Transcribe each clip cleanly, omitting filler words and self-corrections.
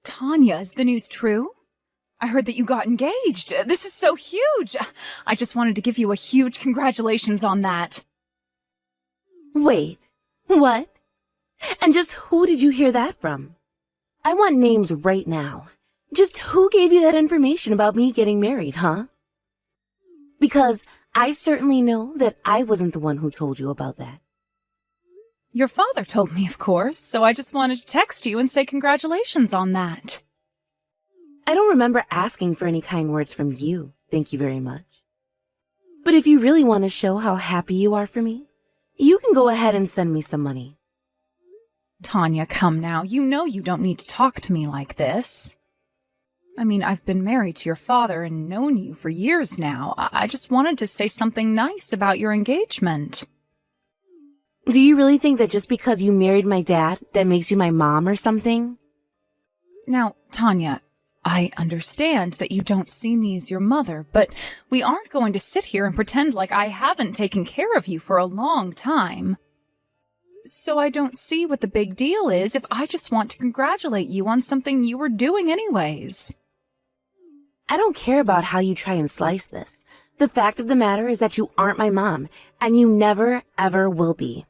Tanya, is the news true? I heard that you got engaged. This is so huge. I just wanted to give you a huge congratulations on that. Wait, what? And just who did you hear that from? I want names right now. Just who gave you that information about me getting married, huh? Because I certainly know that I wasn't the one who told you about that. Your father told me, of course, so I just wanted to text you and say congratulations on that. I don't remember asking for any kind words from you, thank you very much. But if you really want to show how happy you are for me, you can go ahead and send me some money. Tanya, come now. You know you don't need to talk to me like this. I mean, I've been married to your father and known you for years now. I just wanted to say something nice about your engagement. Do you really think that just because you married my dad, that makes you my mom or something? Now, Tanya, I understand that you don't see me as your mother, but we aren't going to sit here and pretend like I haven't taken care of you for a long time. So I don't see what the big deal is if I just want to congratulate you on something you were doing anyways. I don't care about how you try and slice this. The fact of the matter is that you aren't my mom, and you never, ever will be.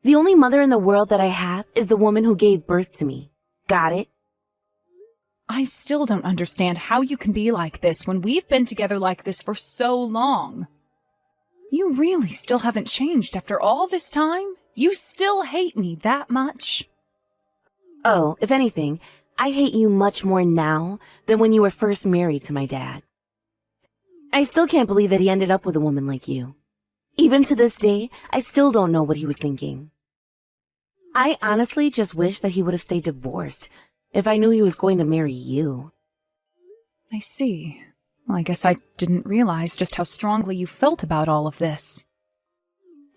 The only mother in the world that I have is the woman who gave birth to me. Got it? I still don't understand how you can be like this when we've been together like this for so long. You really still haven't changed after all this time? You still hate me that much? Oh, if anything, I hate you much more now than when you were first married to my dad. I still can't believe that he ended up with a woman like you. Even to this day, I still don't know what he was thinking. I honestly just wish that he would have stayed divorced if I knew he was going to marry you. I see. Well, I guess I didn't realize just how strongly you felt about all of this.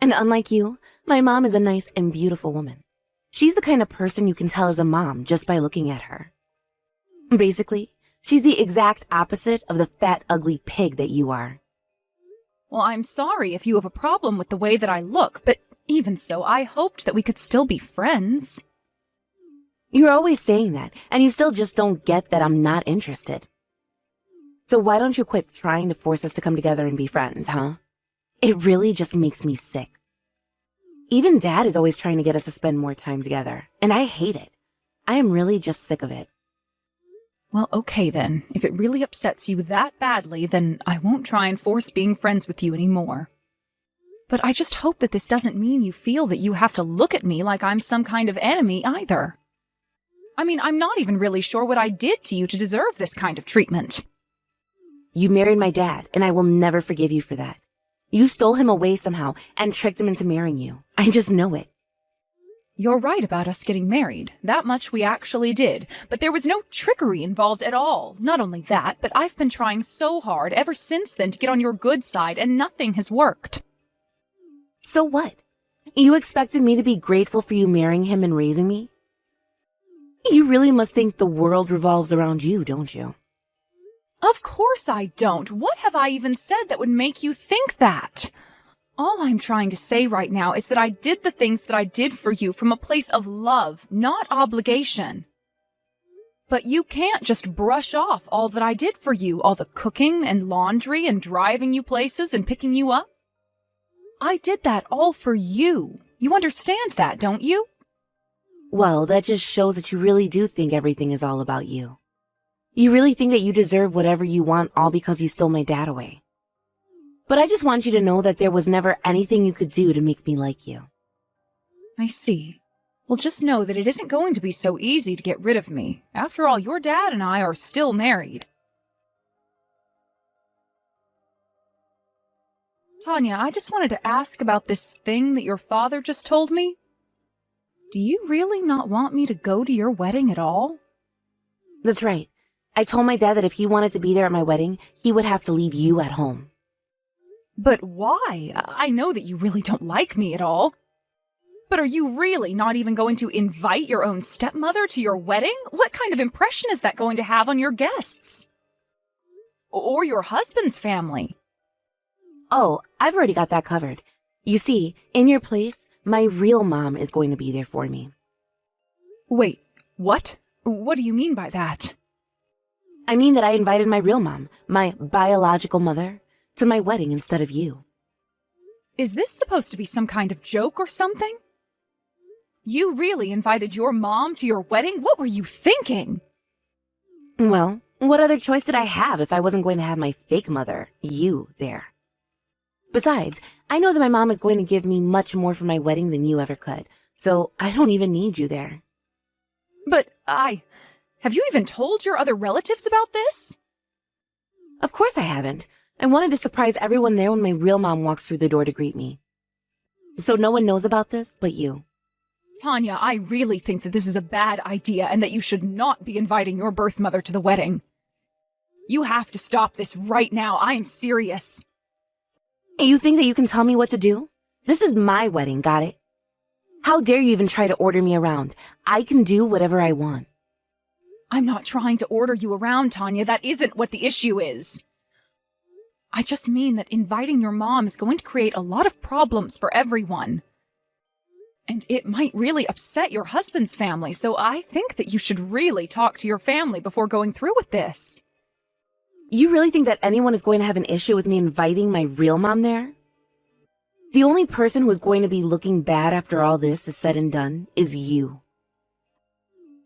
And unlike you, my mom is a nice and beautiful woman. She's the kind of person you can tell is a mom just by looking at her. Basically, she's the exact opposite of the fat, ugly pig that you are. Well, I'm sorry if you have a problem with the way that I look, but even so, I hoped that we could still be friends. You're always saying that, and you still just don't get that I'm not interested. So why don't you quit trying to force us to come together and be friends, huh? It really just makes me sick. Even Dad is always trying to get us to spend more time together, and I hate it. I am really just sick of it. Well, okay then. If it really upsets you that badly, then I won't try and force being friends with you anymore. But I just hope that this doesn't mean you feel that you have to look at me like I'm some kind of enemy either. I mean, I'm not even really sure what I did to you to deserve this kind of treatment. You married my dad, and I will never forgive you for that. You stole him away somehow and tricked him into marrying you. I just know it. You're right about us getting married. That much we actually did. But there was no trickery involved at all. Not only that, but I've been trying so hard ever since then to get on your good side, and nothing has worked. So what? You expected me to be grateful for you marrying him and raising me? You really must think the world revolves around you, don't you? Of course I don't. What have I even said that would make you think that? All I'm trying to say right now is that I did the things that I did for you from a place of love, not obligation. But you can't just brush off all that I did for you, all the cooking and laundry and driving you places and picking you up. I did that all for you. You understand that, don't you? Well, that just shows that you really do think everything is all about you. You really think that you deserve whatever you want all because you stole my dad away. But I just want you to know that there was never anything you could do to make me like you. I see. Well, just know that it isn't going to be so easy to get rid of me. After all, your dad and I are still married. Tanya, I just wanted to ask about this thing that your father just told me. Do you really not want me to go to your wedding at all? That's right. I told my dad that if he wanted to be there at my wedding, he would have to leave you at home. But why? I know that you really don't like me at all. But are you really not even going to invite your own stepmother to your wedding? What kind of impression is that going to have on your guests? Or your husband's family? Oh, I've already got that covered. You see, in your place, my real mom is going to be there for me. Wait, what? What do you mean by that? I mean that I invited my real mom, my biological mother, to my wedding instead of you. Is this supposed to be some kind of joke or something? You really invited your mom to your wedding? What were you thinking? Well, what other choice did I have if I wasn't going to have my fake mother, you, there? Besides, I know that my mom is going to give me much more for my wedding than you ever could, so I don't even need you there. But have you even told your other relatives about this? Of course I haven't. I wanted to surprise everyone there when my real mom walks through the door to greet me. So no one knows about this but you. Tanya, I really think that this is a bad idea and that you should not be inviting your birth mother to the wedding. You have to stop this right now. I am serious. You think that you can tell me what to do? This is my wedding, got it? How dare you even try to order me around? I can do whatever I want. I'm not trying to order you around, Tanya. That isn't what the issue is. I just mean that inviting your mom is going to create a lot of problems for everyone. And it might really upset your husband's family, so I think that you should really talk to your family before going through with this. You really think that anyone is going to have an issue with me inviting my real mom there? The only person who is going to be looking bad after all this is said and done is you.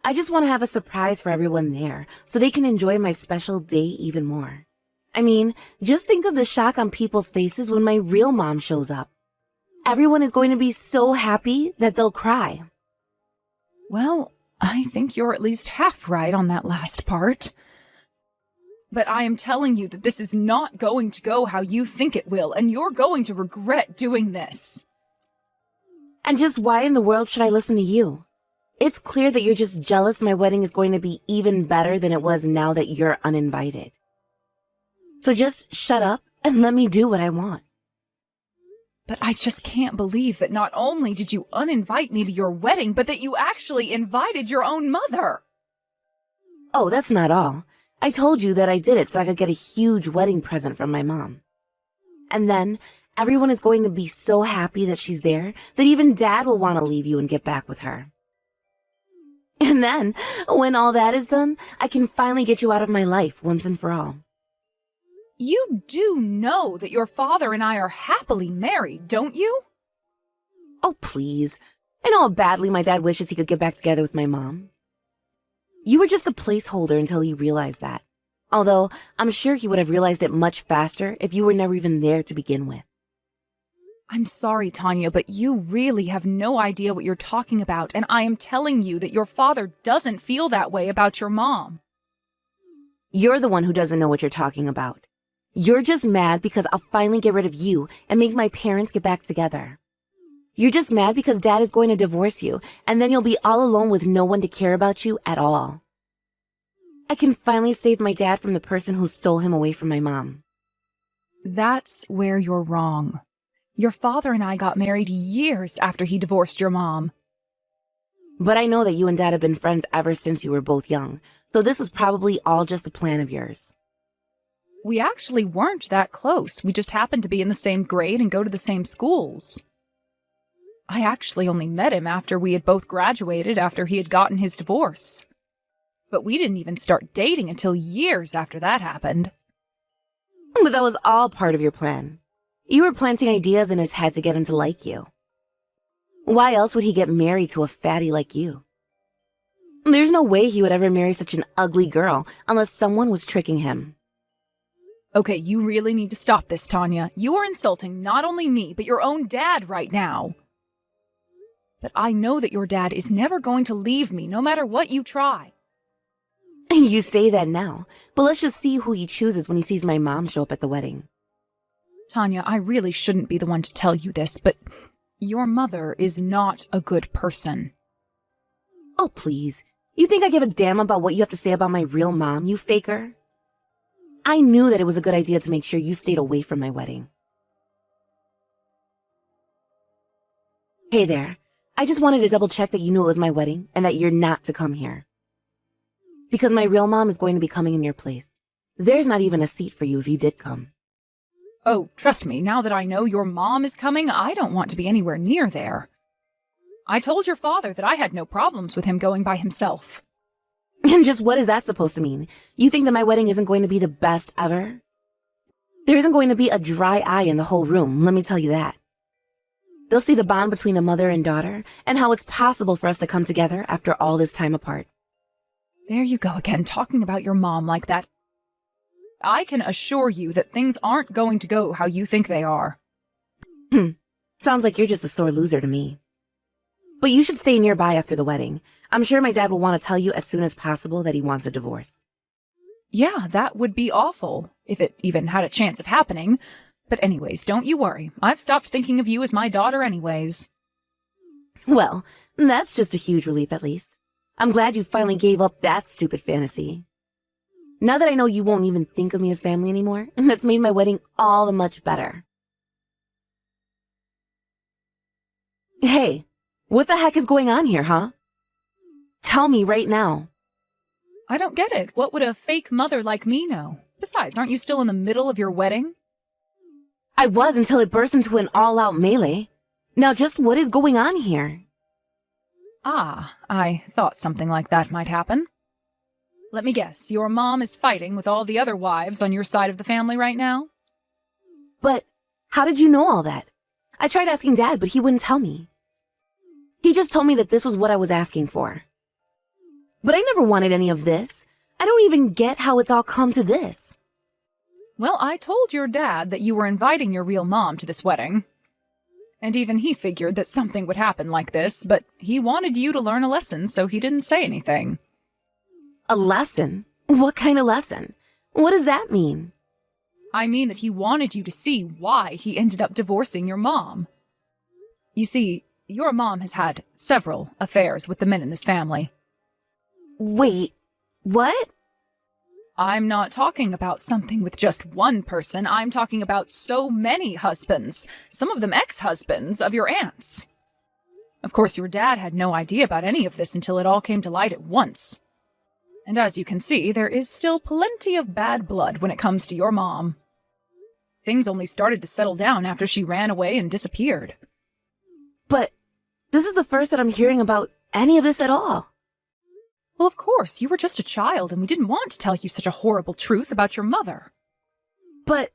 I just want to have a surprise for everyone there so they can enjoy my special day even more. I mean, just think of the shock on people's faces when my real mom shows up. Everyone is going to be so happy that they'll cry. Well, I think you're at least half right on that last part. But I am telling you that this is not going to go how you think it will, and you're going to regret doing this. And just why in the world should I listen to you? It's clear that you're just jealous my wedding is going to be even better than it was now that you're uninvited. So just shut up and let me do what I want. But I just can't believe that not only did you uninvite me to your wedding, but that you actually invited your own mother. Oh, that's not all. I told you that I did it so I could get a huge wedding present from my mom. And then everyone is going to be so happy that she's there that even Dad will want to leave you and get back with her. And then, when all that is done, I can finally get you out of my life once and for all. You do know that your father and I are happily married, don't you? Oh, please. I know how badly my dad wishes he could get back together with my mom. You were just a placeholder until he realized that. Although, I'm sure he would have realized it much faster if you were never even there to begin with. I'm sorry, Tanya, but you really have no idea what you're talking about, and I am telling you that your father doesn't feel that way about your mom. You're the one who doesn't know what you're talking about. You're just mad because I'll finally get rid of you and make my parents get back together. You're just mad because Dad is going to divorce you, and then you'll be all alone with no one to care about you at all. I can finally save my dad from the person who stole him away from my mom. That's where you're wrong. Your father and I got married years after he divorced your mom. But I know that you and Dad have been friends ever since you were both young, so this was probably all just a plan of yours. We actually weren't that close. We just happened to be in the same grade and go to the same schools. I actually only met him after we had both graduated after he had gotten his divorce. But we didn't even start dating until years after that happened. But that was all part of your plan. You were planting ideas in his head to get him to like you. Why else would he get married to a fatty like you? There's no way he would ever marry such an ugly girl unless someone was tricking him. Okay, you really need to stop this, Tanya. You are insulting not only me, but your own dad right now. But I know that your dad is never going to leave me, no matter what you try. You say that now, but let's just see who he chooses when he sees my mom show up at the wedding. Tanya, I really shouldn't be the one to tell you this, but your mother is not a good person. Oh, please. You think I give a damn about what you have to say about my real mom, you faker? I knew that it was a good idea to make sure you stayed away from my wedding. Hey there. I just wanted to double check that you knew it was my wedding and that you're not to come here. Because my real mom is going to be coming in your place. There's not even a seat for you if you did come. Oh, trust me, now that I know your mom is coming, I don't want to be anywhere near there. I told your father that I had no problems with him going by himself. And just what is that supposed to mean? You think that my wedding isn't going to be the best ever? There isn't going to be a dry eye in the whole room, let me tell you that. They'll see the bond between a mother and daughter, and how it's possible for us to come together after all this time apart. There you go again, talking about your mom like that. I can assure you that things aren't going to go how you think they are. Sounds like you're just a sore loser to me. But you should stay nearby after the wedding. I'm sure my dad will want to tell you as soon as possible that he wants a divorce. Yeah, that would be awful, if it even had a chance of happening. But anyways, don't you worry. I've stopped thinking of you as my daughter anyways. Well, that's just a huge relief at least. I'm glad you finally gave up that stupid fantasy. Now that I know you won't even think of me as family anymore, that's made my wedding all the much better. Hey, what the heck is going on here, huh? Tell me right now. I don't get it. What would a fake mother like me know? Besides, aren't you still in the middle of your wedding? I was until it burst into an all-out melee. Now just what is going on here? Ah, I thought something like that might happen. Let me guess, your mom is fighting with all the other wives on your side of the family right now? But how did you know all that? I tried asking Dad, but he wouldn't tell me. He just told me that this was what I was asking for. But I never wanted any of this. I don't even get how it's all come to this. Well, I told your dad that you were inviting your real mom to this wedding. And even he figured that something would happen like this, but he wanted you to learn a lesson, so he didn't say anything. A lesson? What kind of lesson? What does that mean? I mean that he wanted you to see why he ended up divorcing your mom. You see, your mom has had several affairs with the men in this family. Wait, what? I'm not talking about something with just one person. I'm talking about so many husbands, some of them ex-husbands of your aunts. Of course, your dad had no idea about any of this until it all came to light at once. And as you can see, there is still plenty of bad blood when it comes to your mom. Things only started to settle down after she ran away and disappeared. But this is the first that I'm hearing about any of this at all. Well, of course, you were just a child, and we didn't want to tell you such a horrible truth about your mother. But,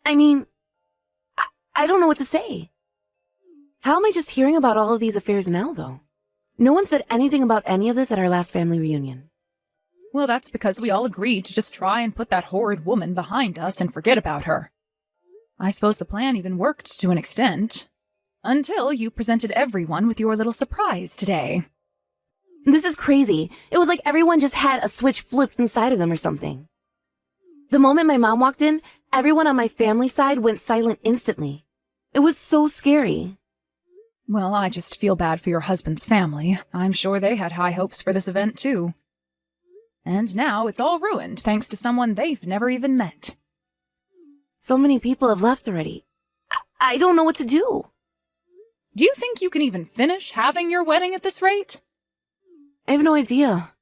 I mean, I don't know what to say. How am I just hearing about all of these affairs now, though? No one said anything about any of this at our last family reunion. Well, that's because we all agreed to just try and put that horrid woman behind us and forget about her. I suppose the plan even worked to an extent. Until you presented everyone with your little surprise today. This is crazy. It was like everyone just had a switch flipped inside of them or something. The moment my mom walked in, everyone on my family side went silent instantly. It was so scary. Well, I just feel bad for your husband's family. I'm sure they had high hopes for this event, too. And now it's all ruined thanks to someone they've never even met. So many people have left already. I don't know what to do. Do you think you can even finish having your wedding at this rate? I have no idea.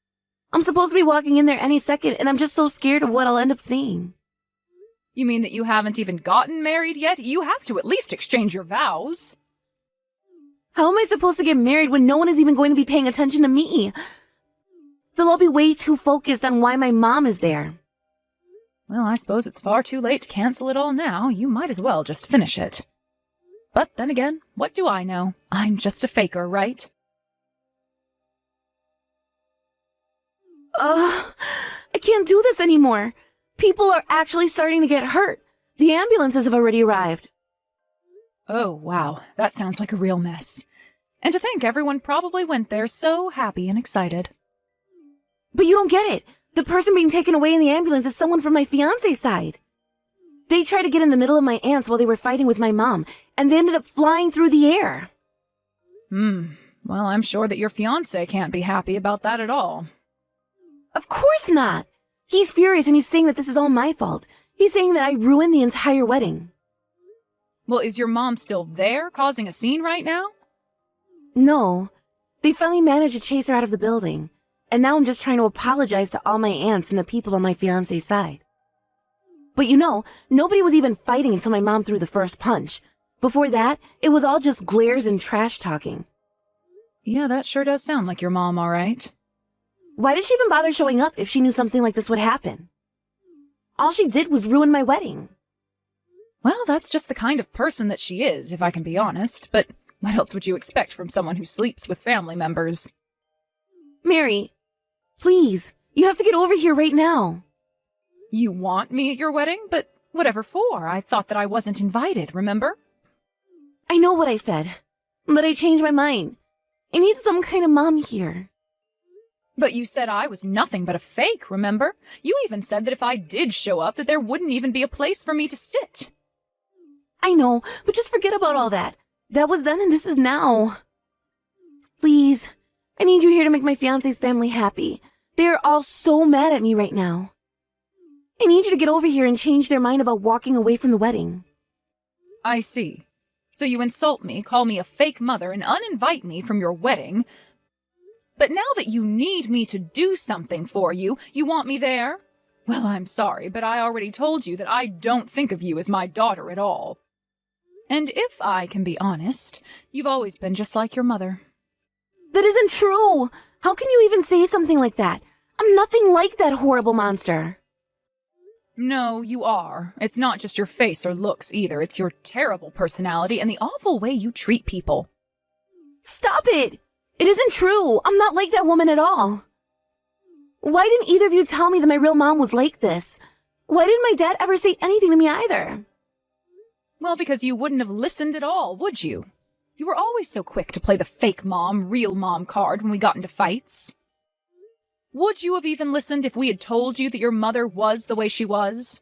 I'm supposed to be walking in there any second, and I'm just so scared of what I'll end up seeing. You mean that you haven't even gotten married yet? You have to at least exchange your vows. How am I supposed to get married when no one is even going to be paying attention to me? They'll all be way too focused on why my mom is there. Well, I suppose it's far too late to cancel it all now. You might as well just finish it. But then again, what do I know? I'm just a faker, right? I can't do this anymore. People are actually starting to get hurt. The ambulances have already arrived. Oh, wow. That sounds like a real mess. And to think everyone probably went there so happy and excited. But you don't get it. The person being taken away in the ambulance is someone from my fiancé's side. They tried to get in the middle of my aunts while they were fighting with my mom, and they ended up flying through the air. Well, I'm sure that your fiancé can't be happy about that at all. Of course not. He's furious and he's saying that this is all my fault. He's saying that I ruined the entire wedding. Well, is your mom still there, causing a scene right now? No. They finally managed to chase her out of the building. And now I'm just trying to apologize to all my aunts and the people on my fiancé's side. But you know, nobody was even fighting until my mom threw the first punch. Before that, it was all just glares and trash talking. Yeah, that sure does sound like your mom, all right. Why did she even bother showing up if she knew something like this would happen? All she did was ruin my wedding. Well, that's just the kind of person that she is, if I can be honest, but what else would you expect from someone who sleeps with family members? Mary, please, you have to get over here right now. You want me at your wedding? But whatever for? I thought that I wasn't invited, remember? I know what I said, but I changed my mind. I need some kind of mom here. But you said I was nothing but a fake, remember? You even said that if I did show up, that there wouldn't even be a place for me to sit. I know, but just forget about all that. That was then and this is now. Please, I need you here to make my fiancé's family happy. They are all so mad at me right now. I need you to get over here and change their mind about walking away from the wedding. I see. So you insult me, call me a fake mother, and uninvite me from your wedding. But now that you need me to do something for you, you want me there? Well, I'm sorry, but I already told you that I don't think of you as my daughter at all. And if I can be honest, you've always been just like your mother. That isn't true! How can you even say something like that? I'm nothing like that horrible monster. No, you are. It's not just your face or looks either. It's your terrible personality and the awful way you treat people. Stop it! It isn't true. I'm not like that woman at all. Why didn't either of you tell me that my real mom was like this? Why didn't my dad ever say anything to me either? Well, because you wouldn't have listened at all, would you? You were always so quick to play the fake mom, real mom card when we got into fights. Would you have even listened if we had told you that your mother was the way she was?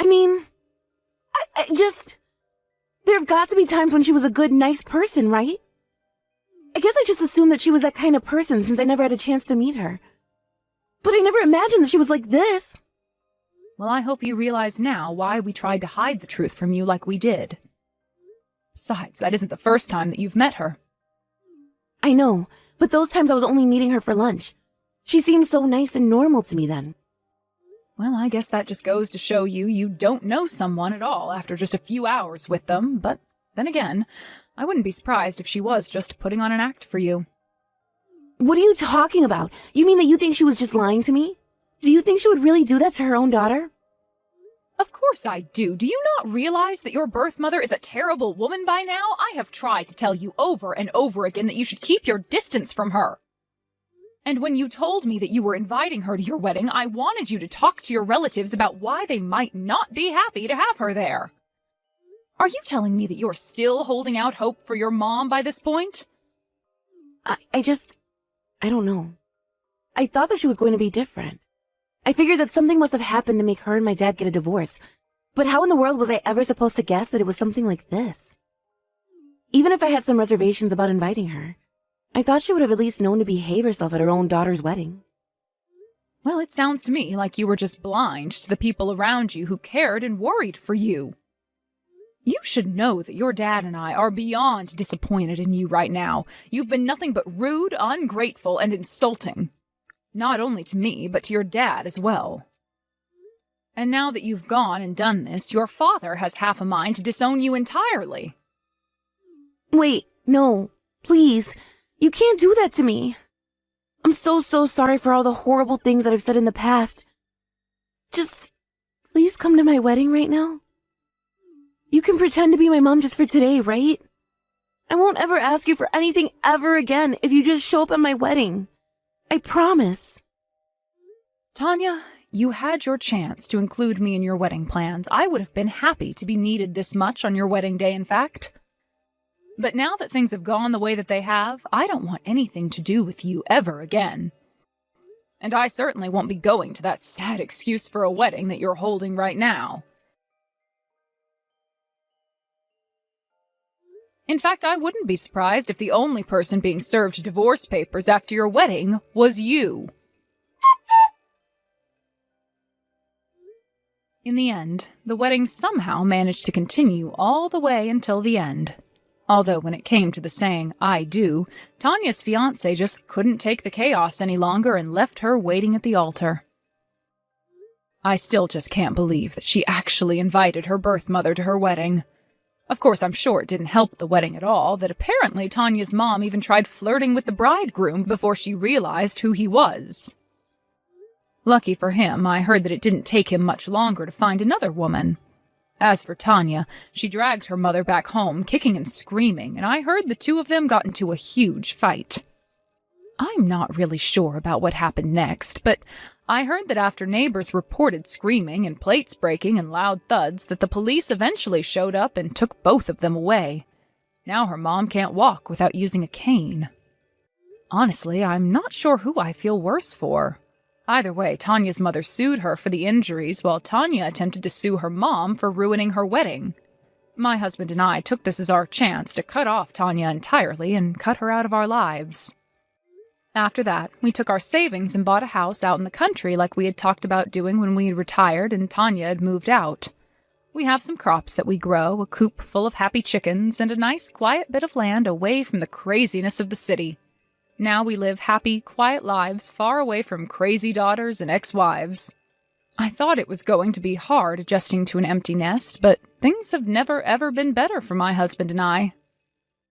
I mean, I just... There have got to be times when she was a good, nice person, right? I guess I just assumed that she was that kind of person since I never had a chance to meet her. But I never imagined that she was like this. Well, I hope you realize now why we tried to hide the truth from you like we did. Besides, that isn't the first time that you've met her. I know, but those times I was only meeting her for lunch. She seemed so nice and normal to me then. Well, I guess that just goes to show you don't know someone at all after just a few hours with them, but then again, I wouldn't be surprised if she was just putting on an act for you. What are you talking about? You mean that you think she was just lying to me? Do you think she would really do that to her own daughter? Of course I do. Do you not realize that your birth mother is a terrible woman by now? I have tried to tell you over and over again that you should keep your distance from her. And when you told me that you were inviting her to your wedding, I wanted you to talk to your relatives about why they might not be happy to have her there. Are you telling me that you're still holding out hope for your mom by this point? I don't know. I thought that she was going to be different. I figured that something must have happened to make her and my dad get a divorce. But how in the world was I ever supposed to guess that it was something like this? Even if I had some reservations about inviting her, I thought she would have at least known to behave herself at her own daughter's wedding. Well, it sounds to me like you were just blind to the people around you who cared and worried for you. You should know that your dad and I are beyond disappointed in you right now. You've been nothing but rude, ungrateful, and insulting. Not only to me, but to your dad as well. And now that you've gone and done this, your father has half a mind to disown you entirely. Wait, no, please. You can't do that to me. I'm so sorry for all the horrible things that I've said in the past. Just, please come to my wedding right now. You can pretend to be my mom just for today, right? I won't ever ask you for anything ever again if you just show up at my wedding. I promise. Tanya, you had your chance to include me in your wedding plans. I would have been happy to be needed this much on your wedding day, in fact. But now that things have gone the way that they have, I don't want anything to do with you ever again. And I certainly won't be going to that sad excuse for a wedding that you're holding right now. In fact, I wouldn't be surprised if the only person being served divorce papers after your wedding was you. In the end, the wedding somehow managed to continue all the way until the end. Although when it came to the saying, "I do," Tanya's fiancé just couldn't take the chaos any longer and left her waiting at the altar. I still just can't believe that she actually invited her birth mother to her wedding. Of course, I'm sure it didn't help the wedding at all, that apparently Tanya's mom even tried flirting with the bridegroom before she realized who he was. Lucky for him, I heard that it didn't take him much longer to find another woman. As for Tanya, she dragged her mother back home, kicking and screaming, and I heard the two of them got into a huge fight. I'm not really sure about what happened next, but I heard that after neighbors reported screaming and plates breaking and loud thuds, that the police eventually showed up and took both of them away. Now her mom can't walk without using a cane. Honestly, I'm not sure who I feel worse for. Either way, Tanya's mother sued her for the injuries, while Tanya attempted to sue her mom for ruining her wedding. My husband and I took this as our chance to cut off Tanya entirely and cut her out of our lives. After that, we took our savings and bought a house out in the country like we had talked about doing when we had retired and Tanya had moved out. We have some crops that we grow, a coop full of happy chickens, and a nice quiet bit of land away from the craziness of the city. Now we live happy, quiet lives far away from crazy daughters and ex-wives. I thought it was going to be hard adjusting to an empty nest, but things have never ever been better for my husband and I.